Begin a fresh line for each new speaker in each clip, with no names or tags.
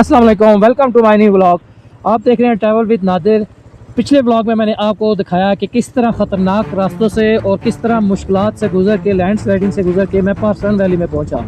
अस्सलाम वालेकुम, welcome to my new vlog. आप देख रहे हैं ट्रैवल विद नादिर। पिछले व्लॉग में मैंने आपको दिखाया कि किस तरह ख़तरनाक रास्तों से और किस तरह मुश्किलात से गुजर के, लैंड स्लाइडिंग से गुजर के मैं पारसान वैली में पहुंचा,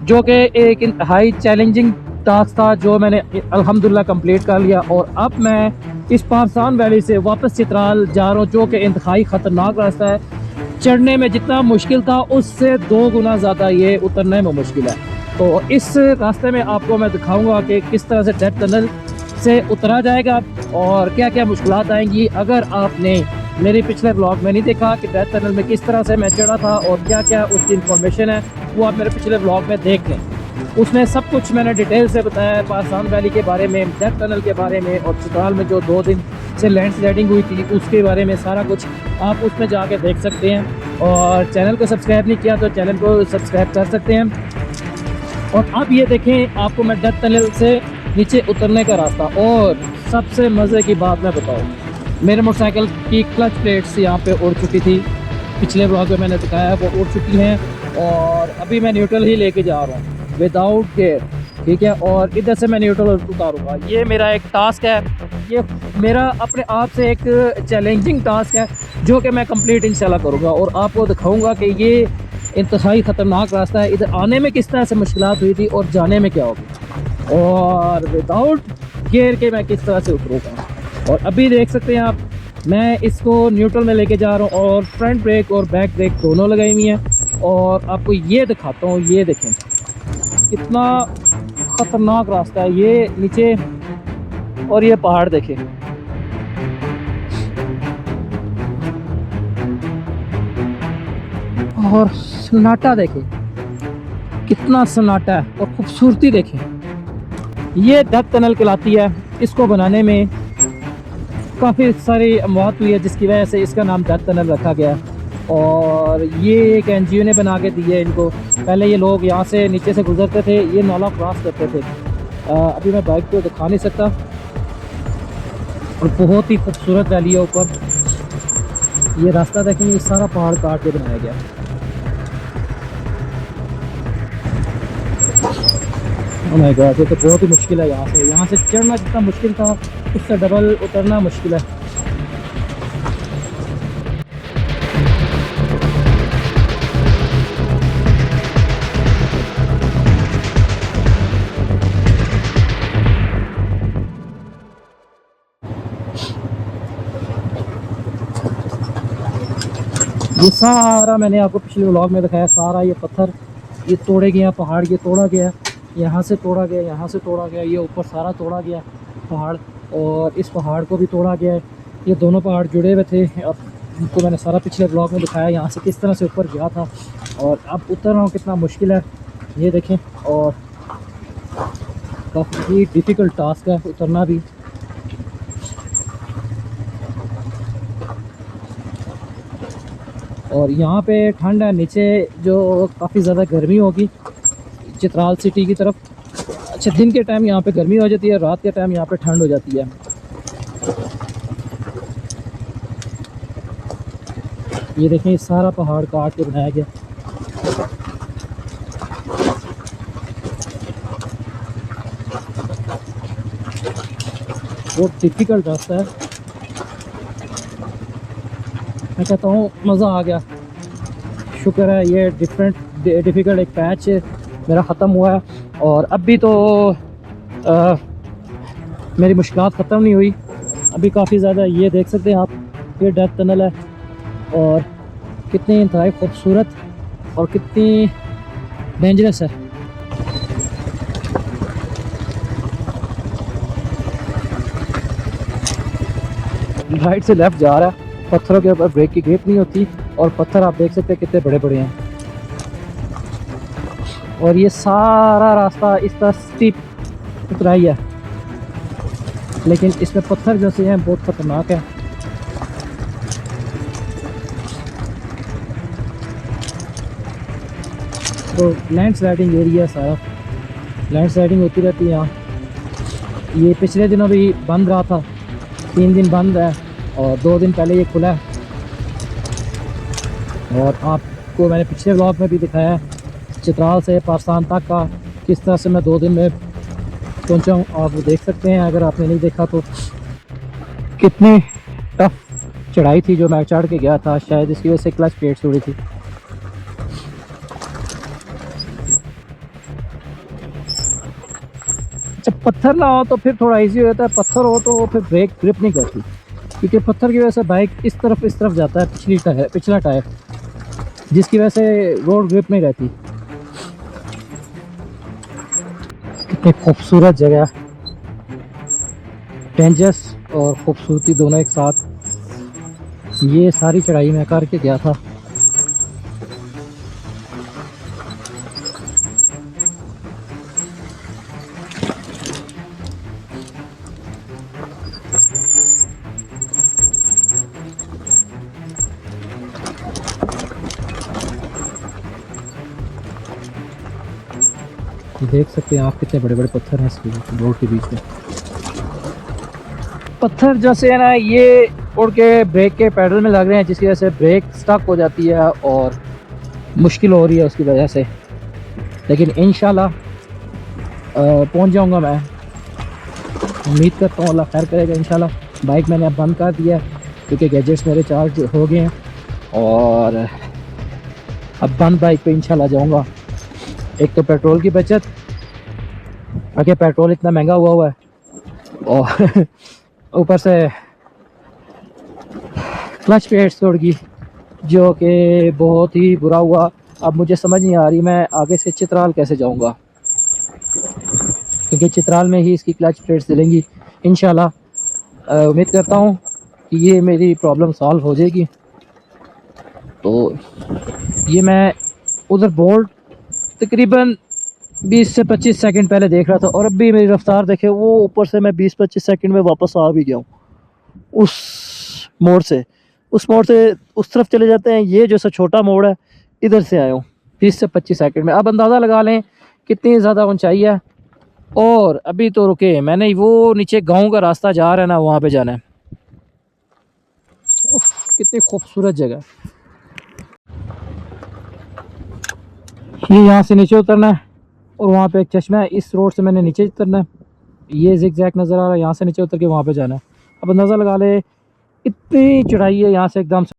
जो कि एक इंतहाई चैलेंजिंग टास्क था, जो मैंने अल्हम्दुलिल्लाह कंप्लीट कर लिया। और अब मैं इस पारसान वैली से वापस चित्राल जा रहा हूँ, जो कि इंतहाई ख़तरनाक रास्ता है। चढ़ने में जितना मुश्किल था उससे 2 गुना ज़्यादा ये उतरने में मुश्किल है। तो इस रास्ते में आपको मैं दिखाऊंगा कि किस तरह से डेथ टनल से उतरा जाएगा और क्या क्या मुश्किलात आएंगी। अगर आपने मेरे पिछले ब्लॉग में नहीं देखा कि डेथ टनल में किस तरह से मैं चढ़ा था और क्या क्या उसकी इन्फॉर्मेशन है, वो आप मेरे पिछले ब्लॉग में देख लें। उसमें सब कुछ मैंने डिटेल से बताया है, पारसान वैली के बारे में, डेथ टनल के बारे में, और चित्राल में जो 2 दिन से लैंड स्लाइडिंग हुई थी उसके बारे में। सारा कुछ आप उसमें जाके देख सकते हैं। और चैनल को सब्सक्राइब नहीं किया तो चैनल को सब्सक्राइब कर सकते हैं। और अब ये देखें, आपको मैं डेथ टनल से नीचे उतरने का रास्ता। और सबसे मज़े की बात मैं बताऊँ, मेरे मोटरसाइकिल की क्लच प्लेट्स यहाँ पे उड़ चुकी थी। पिछले ब्लॉग में मैंने दिखाया वो उड़ चुकी हैं। और अभी मैं न्यूट्रल ही लेके जा रहा हूँ विदाउट गेयर, ठीक है। और इधर से मैं न्यूट्रल उतारूँगा। ये मेरा एक टास्क है, ये मेरा अपने आप से एक चैलेंजिंग टास्क है, जो कि मैं कंप्लीट इंशाल्लाह करूँगा और आपको दिखाऊँगा कि ये इंतहाई ख़तरनाक रास्ता है। इधर आने में किस तरह से मुश्किलात हुई थी और जाने में क्या होगी, और विदाउट गियर के मैं किस तरह से उतरूँगा। और अभी देख सकते हैं आप, मैं इसको न्यूट्रल में लेके जा रहा हूँ और फ्रंट ब्रेक और बैक ब्रेक दोनों लगाई हुई हैं। और आपको ये दिखाता हूँ, ये देखें कितना ख़तरनाक रास्ता है ये नीचे। और ये पहाड़ देखें, और सन्नाटा देखें, कितना सन्नाटा है। और खूबसूरती देखें, ये डेथ टनल कहलाती है। इसको बनाने में काफ़ी सारी मौत हुई है, जिसकी वजह से इसका नाम डेथ टनल रखा गया। और ये एक एनजीओ ने बना के दी है इनको। पहले ये लोग यहाँ से नीचे से गुजरते थे, ये नाला क्रॉस करते थे। अभी मैं बाइक को दिखा नहीं सकता। और बहुत ही खूबसूरत वैली है ऊपर। ये रास्ता देखेंगे, ये सारा पहाड़ काट के बनाया गया। ओह माय गॉड, ये तो बहुत ही मुश्किल है। यहाँ से चढ़ना जितना मुश्किल था उससे डबल उतरना मुश्किल है। ये सारा मैंने आपको पिछले व्लॉग में दिखाया, सारा ये पत्थर ये तोड़े गए हैं, पहाड़ ये तोड़ा गया, यहाँ से तोड़ा गया, यहाँ से तोड़ा गया, ये ऊपर सारा तोड़ा गया पहाड़। और इस पहाड़ को भी तोड़ा गया है। ये दोनों पहाड़ जुड़े हुए थे और उनको मैंने सारा पिछले ब्लॉग में दिखाया, यहाँ से किस तरह से ऊपर गया था। और अब उतर रहा हूँ, कितना मुश्किल है ये देखें। और काफ़ी डिफ़िकल्ट टास्क है उतरना भी। और यहाँ पे ठंड है, नीचे जो काफ़ी ज़्यादा गर्मी होगी चित्राल सिटी की तरफ। अच्छा, दिन के टाइम यहाँ पे गर्मी हो जाती है, रात के टाइम यहाँ पे ठंड हो जाती है। ये देखें, सारा पहाड़ काट के बनाया गया। बहुत डिफ़िकल्ट रास्ता है। मैं कहता हूँ मज़ा आ गया, शुक्र है ये डिफ़िकल्ट एक पैच मेरा ख़त्म हुआ है। और अब भी तो मेरी मुश्किलात ख़त्म नहीं हुई, अभी काफ़ी ज़्यादा। ये देख सकते हैं आप, ये डेथ टनल है और कितनी इंतहाई खूबसूरत और कितनी डेंजरस है। राइट से लेफ़्ट जा रहा है, पत्थरों के ऊपर ब्रेक की ग्रिप नहीं होती। और पत्थर आप देख सकते हैं कितने बड़े बड़े हैं। और ये सारा रास्ता इस तरह स्टीप उतराई है, लेकिन इसमें पत्थर जैसे हैं बहुत ख़तरनाक है। तो लैंड स्लाइडिंग एरिया है सारा, लैंड स्लाइडिंग होती रहती है यहाँ। ये पिछले दिनों भी बंद रहा था, 3 दिन बंद है और 2 दिन पहले ये खुला है। और आपको मैंने पिछले व्लॉग में भी दिखाया है चित्राल से पारसान तक का, किस तरह से मैं 2 दिन में पहुंचा हूँ। आप वो देख सकते हैं, अगर आपने नहीं देखा तो, कितनी टफ चढ़ाई थी जो मैं चढ़ के गया था। शायद इसकी वजह से क्लच प्लेट टूटी थी। जब पत्थर ना हो तो फिर थोड़ा इजी होता है, पत्थर हो तो फिर ब्रेक ग्रिप नहीं करती, क्योंकि पत्थर की वजह से बाइक इस तरफ जाता है, पिछला टायर, जिसकी वजह से रोड ग्रिप नहीं रहती। कितनी खूबसूरत जगह, डेंजरस और खूबसूरती दोनों एक साथ। ये सारी चढ़ाई मैं करके गया था। देख सकते हैं आप कितने बड़े बड़े पत्थर हैं इसके रोड के बीच में। पत्थर जैसे है ना, ये उड़ के ब्रेक के पैडल में लग रहे हैं, जिसकी वजह से ब्रेक स्टक हो जाती है और मुश्किल हो रही है उसकी वजह से। लेकिन इंशाल्लाह पहुंच जाऊंगा मैं, उम्मीद करता हूँ अल्लाह खैर करेगा इंशाल्लाह। बाइक मैंने अब बंद कर दिया है क्योंकि गैजेट्स मेरे चार्ज हो गए हैं, और अब बंद बाइक पे इंशाल्लाह जाऊंगा। एक तो पेट्रोल की बचत, आगे पेट्रोल इतना महंगा हुआ है, और ऊपर से क्लच प्लेट्स तोड़ गई, जो कि बहुत ही बुरा हुआ। अब मुझे समझ नहीं आ रही मैं आगे से चित्राल कैसे जाऊंगा, क्योंकि चित्राल में ही इसकी क्लच प्लेट्स दिलेंगी इंशाल्लाह। उम्मीद करता हूँ कि ये मेरी प्रॉब्लम सॉल्व हो जाएगी। तो ये मैं उधर बोल्ट तकरीबन 20 से 25 सेकंड पहले देख रहा था, और अब भी मेरी रफ्तार देखे, वो ऊपर से मैं 20-25 सेकंड में वापस आ भी गया हूँ उस मोड़ से। उस तरफ चले जाते हैं, ये जो सा छोटा मोड़ है इधर से आया हूँ 20 से 25 सेकंड में। अब अंदाज़ा लगा लें कितनी ज़्यादा ऊंचाई है। और अभी तो रुके, मैंने वो नीचे गांव का रास्ता जा रहा है ना, वहाँ पे जाना है। उफ, कितनी खूबसूरत जगह। ये यहाँ से नीचे उतरना है, और वहाँ पे एक चश्मा है, इस रोड से मैंने नीचे उतरना है। ये ज़िगज़ैग नज़र आ रहा है, यहाँ से नीचे उतर के वहाँ पे जाना है। अब अंदाज़ा लगा ले इतनी चढ़ाई है यहाँ से एकदम से।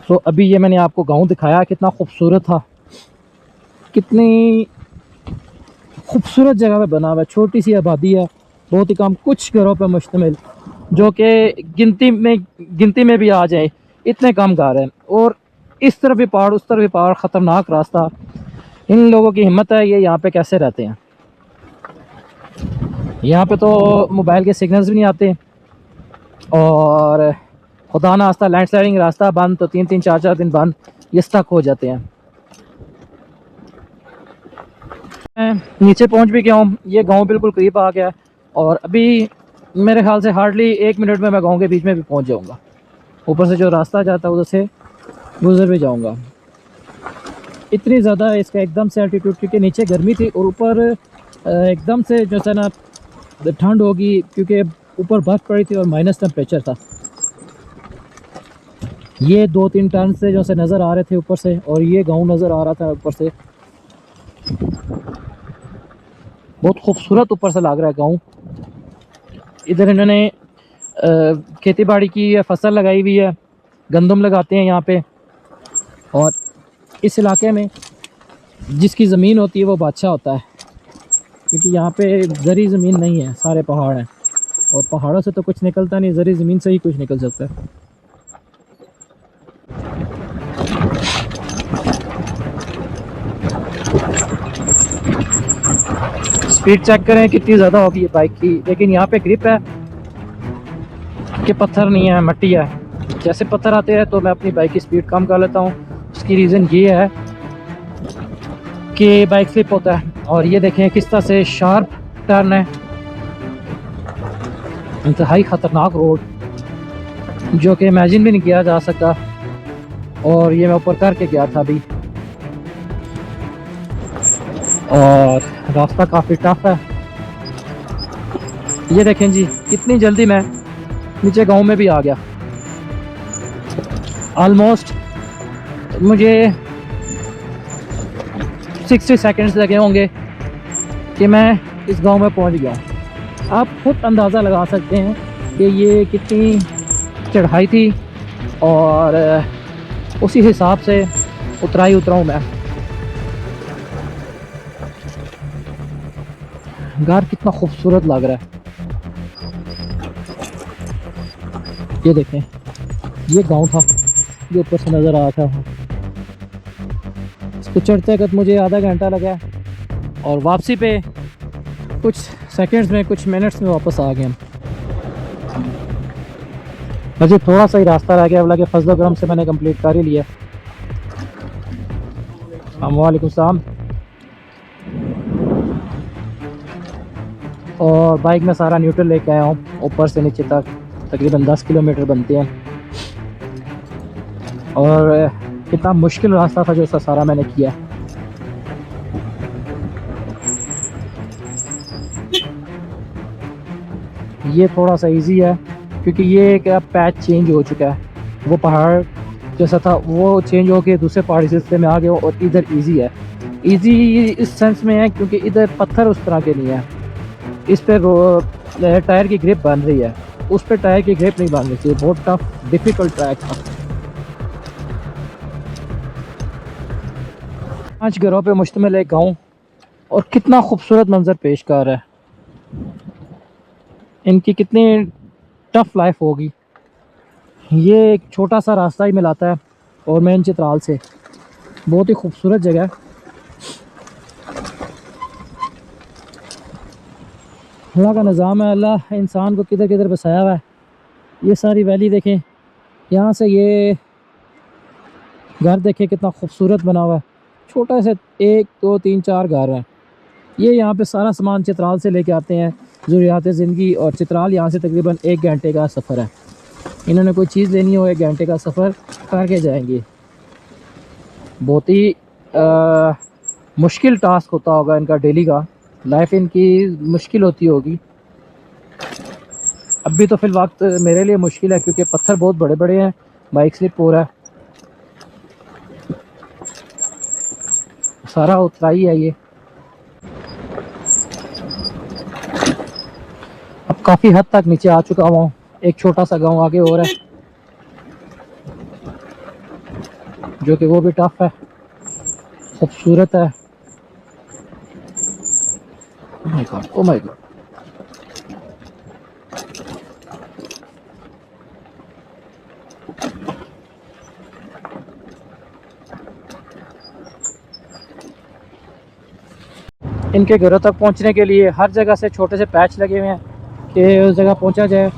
तो अभी ये मैंने आपको गांव दिखाया, कितना खूबसूरत था, कितनी खूबसूरत जगह पे बना हुआ है। छोटी सी आबादी है, बहुत ही कम कुछ घरों पे मुश्तमिल, जो कि गिनती में भी आ जाए, इतने कम घर हैं। और इस तरफ भी पहाड़, उस तरफ भी पहाड़, ख़तरनाक रास्ता। इन लोगों की हिम्मत है, ये यहाँ पे कैसे रहते हैं। यहाँ पे तो मोबाइल के सिग्नल्स भी नहीं आते, और खुदा ना रास्ता लैंडस्लाइडिंग रास्ता बंद तो 3-3 4-4 दिन बंद, ये स्टक हो जाते हैं। मैं नीचे पहुंच भी गया हूँ, ये गांव बिल्कुल करीब आ गया है, और अभी मेरे ख्याल से हार्डली 1 मिनट में मैं गांव के बीच में भी पहुंच जाऊंगा। ऊपर से जो रास्ता जाता है उधर से गुजर भी जाऊंगा। इतनी ज़्यादा इसका एकदम से एल्टीट्यूड, क्योंकि नीचे गर्मी थी और ऊपर एकदम से जो है ना ठंड होगी, क्योंकि ऊपर बर्फ़ पड़ी थी और माइनस टेम्परेचर था। ये 2-3 टन से जो से नज़र आ रहे थे ऊपर से, और ये गांव नज़र आ रहा था ऊपर से। बहुत खूबसूरत ऊपर से लग रहा है गांव। इधर इन्होंने खेती बाड़ी की फसल लगाई हुई है, गंदम लगाते हैं यहाँ पे। और इस इलाके में जिसकी ज़मीन होती है वो बादशाह होता है, क्योंकि यहाँ पे ज़री ज़मीन नहीं है, सारे पहाड़ हैं, और पहाड़ों से तो कुछ निकलता नहीं, ज़री ज़मीन से ही कुछ निकल सकता है। स्पीड चेक करें कितनी ज़्यादा होगी ये बाइक की, लेकिन यहाँ पे ग्रिप है कि पत्थर नहीं है, मट्टी है। जैसे पत्थर आते हैं तो मैं अपनी बाइक की स्पीड कम कर लेता हूँ। उसकी रीज़न ये है कि बाइक स्लिप होता है। और ये देखें किस तरह से शार्प टर्न है, इंतहाई ख़तरनाक रोड जो कि इमेजिन भी नहीं किया जा सकता। और ये मैं ऊपर करके गया था अभी, और रास्ता काफ़ी टफ है। ये देखें जी कितनी जल्दी मैं नीचे गांव में भी आ गया। ऑलमोस्ट मुझे 60 सेकंड्स लगे होंगे कि मैं इस गांव में पहुंच गया। आप खुद अंदाज़ा लगा सकते हैं कि ये कितनी चढ़ाई थी, और उसी हिसाब से उतराई उतरा हूँ मैं। घर कितना खूबसूरत लग रहा है। ये देखें, ये गांव था जो ऊपर से नज़र आ रहा था। इसको चढ़ते वक्त मुझे आधा घंटा लगा, और वापसी पे कुछ सेकंड्स में, कुछ मिनट्स में वापस आ गए हम। मुझे थोड़ा सा ही रास्ता रह गया, बोला कि फजलगरम से मैंने कंप्लीट कर ही लिया। वालेकुम सलाम। और बाइक में सारा न्यूट्रल लेके आया हूँ, ऊपर से नीचे तक तकरीबन 10 किलोमीटर बनते हैं। और कितना मुश्किल रास्ता था जो सारा मैंने किया। ये थोड़ा सा इजी है क्योंकि ये एक पैच चेंज हो चुका है। वो पहाड़ जैसा था वो चेंज हो के दूसरे पहाड़ी सिलसिले में आ गया, और इधर इजी है। इजी इस सेंस में है क्योंकि इधर पत्थर उस तरह के नहीं है। इस पर टायर की ग्रिप बन रही है, उस पर टायर की ग्रिप नहीं बन रही थी। बहुत टफ डिफ़िकल्ट ट्रैक था। 5 घरों पे मुश्तमिल एक गाँव, और कितना खूबसूरत मंजर पेश कर रहा है। इनकी कितनी टफ लाइफ होगी। ये एक छोटा सा रास्ता ही मिलाता है और मेन चित्राल से। बहुत ही खूबसूरत जगह है। अल्लाह का निज़ाम है, अल्लाह इंसान को किधर किधर बसाया हुआ है। ये सारी वैली देखें, यहाँ से ये घर देखें कितना खूबसूरत बना हुआ है। छोटा से 1 2 3 4 घर हैं। ये यहाँ पे सारा सामान चित्राल से लेके आते हैं, ज़रूरियात ज़िंदगी। और चित्राल यहाँ से तकरीबन 1 घंटे का सफ़र है। इन्होंने कोई चीज़ लेनी हो 1 घंटे का सफ़र करके जाएंगे। बहुत ही मुश्किल टास्क होता होगा इनका डेली का। लाइफ इनकी मुश्किल होती होगी। अभी तो फिलवक्त मेरे लिए मुश्किल है क्योंकि पत्थर बहुत बड़े बड़े हैं, बाइक स्लिप हो रहा है। सारा उतराई है ये। अब काफ़ी हद तक नीचे आ चुका हूँ। एक छोटा सा गांव आगे और है जो कि वो भी टफ है, खूबसूरत है। Oh my God, oh my God. इनके घरों तक पहुंचने के लिए हर जगह से छोटे से पैच लगे हुए हैं कि उस जगह पहुंचा जाए।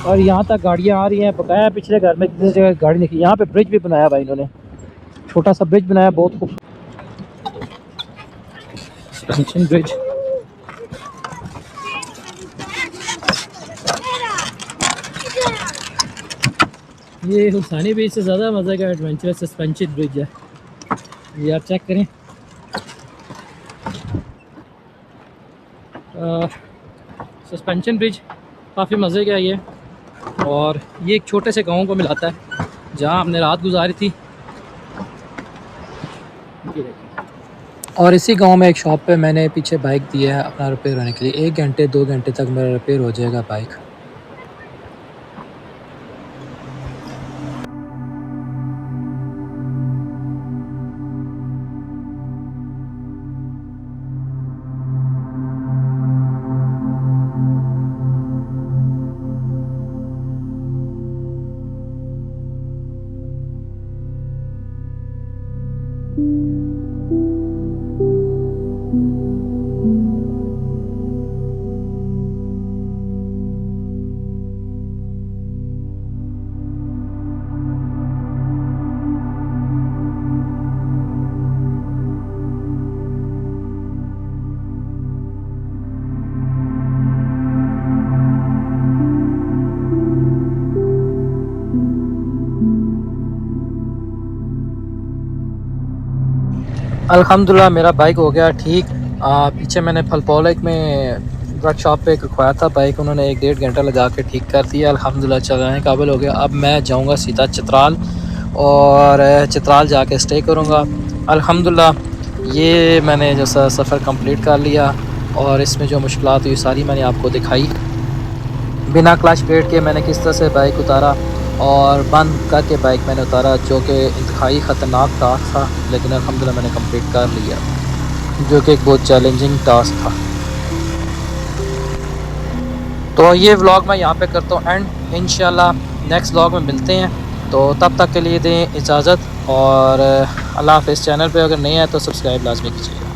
और यहाँ तक गाड़ियाँ आ रही हैं। बकाया पिछले घर में किसी जगह गाड़ी नहीं थी। यहाँ पे ब्रिज भी बनाया भाई इन्होंने, छोटा सा ब्रिज बनाया, बहुत खूबसूरत ब्रिज। ये हुसैनी ब्रिज से ज़्यादा मज़े का एडवेंचरस सस्पेंशन ब्रिज है। ये आप चेक करें। सस्पेंशन ब्रिज काफ़ी मज़े का है ये। और ये एक छोटे से गांव को मिलाता है जहां हमने रात गुजारी थी। और इसी गांव में एक शॉप पे मैंने पीछे बाइक दी है अपना रिपेयर होने के लिए। 1 घंटे 2 घंटे तक मेरा रिपेयर हो जाएगा बाइक। अल्हम्दुलिल्लाह मेरा बाइक हो गया ठीक। पीछे मैंने फलपोलिक में वर्कशॉप पे रखवाया था बाइक, उन्होंने 1-1.5 घंटा लगा के ठीक कर दिया। अल्हम्दुलिल्लाह चलाने काबिल हो गया। अब मैं जाऊंगा सीधा चित्राल और चित्राल जाके स्टे करूंगा। अल्हम्दुलिल्लाह ये मैंने जैसा सफ़र कंप्लीट कर लिया और इसमें जो मुश्किलात हुई सारी मैंने आपको दिखाई। बिना क्लच प्लेट के मैंने किस तरह से बाइक उतारा और बंद करके बाइक मैंने उतारा, जो कि इंतहाई ख़तरनाक टास्क था, लेकिन अल्हम्दुलिल्लाह मैंने कंप्लीट कर लिया, जो कि एक बहुत चैलेंजिंग टास्क था। तो ये व्लॉग मैं यहाँ पे करता हूँ एंड इंशाल्लाह नेक्स्ट व्लॉग में मिलते हैं। तो तब तक के लिए दें इजाज़त और अल्लाह हाफ़िज़। चैनल पे अगर नहीं है तो सब्सक्राइब लाजमी कीजिएगा।